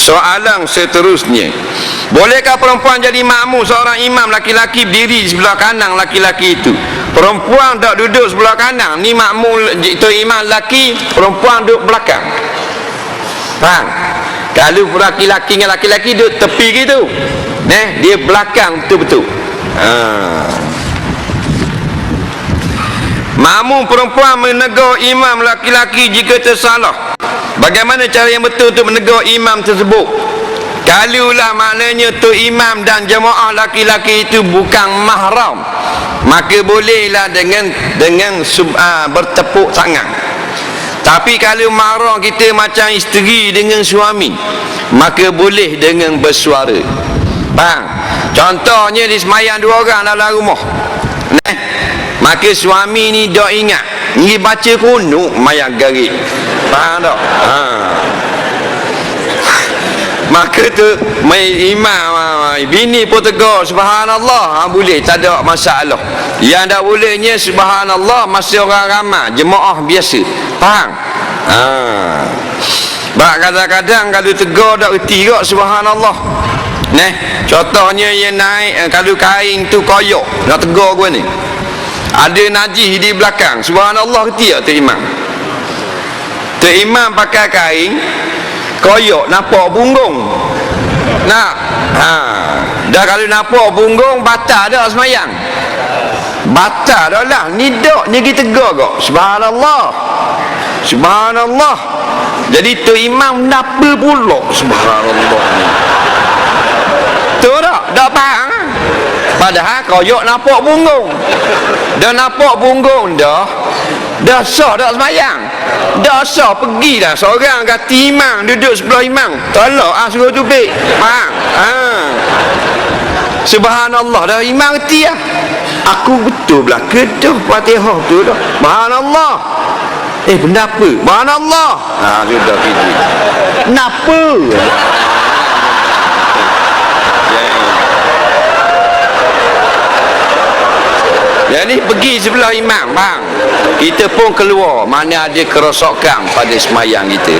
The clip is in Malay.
Soalan seterusnya, bolehkah perempuan jadi makmum seorang imam laki-laki berdiri di sebelah kanan laki-laki itu? Perempuan tak duduk sebelah kanan, ni makmum itu imam laki, perempuan duduk belakang. Faham? Kalau laki-laki dengan laki-laki duduk tepi gitu, dia belakang betul-betul. Makmum perempuan menegur imam laki-laki jika tersalah. Bagaimana cara yang betul untuk menegur imam tersebut? Kalaulah maknanya tu imam dan jemaah laki-laki itu bukan mahram, maka bolehlah dengan bertepuk tangan. Tapi kalau mahram kita macam isteri dengan suami, maka boleh dengan bersuara. Faham? Contohnya di semayang dua orang dalam rumah, maka suami ni dah ingat ni baca kunut mayang garik. Faham tak? Maka tu imam bini pun tegur subhanallah, boleh, tak ada masalah. Yang tak bolehnya subhanallah masa orang ramai, jemaah biasa. Faham? Kadang-kadang kalau tegur tak erti kok subhanallah. Contohnya yang naik, kalau kain tu koyak nak tegur gua ni, ada najis di belakang, subhanallah erti tak tu imam? Tu imam pakai kain koyak nampak punggung. Dah kalau nampak punggung batal dah semayang. Batal dah lah. Ni dak, ni kita tegur kok subhanallah. Subhanallah. Jadi tu imam napa pula subhanallah ni? Tu dak faham. Padahal koyak nampak punggung. Dah nampak punggung dah sah dak semayang. Dah sah, pergi dah seorang ganti imam, duduk sebelah imam, tolak suruh tubik. Faham? Subhanallah dah imam reti lah. Aku betul belah kedah Fatihah tu dah. Subhanallah. Benda apa? Subhanallah. Sudah pergi. Kenapa? Jadi pergi sebelah imam, bang. Kita pun keluar mana ada kerosakan pada semayang kita,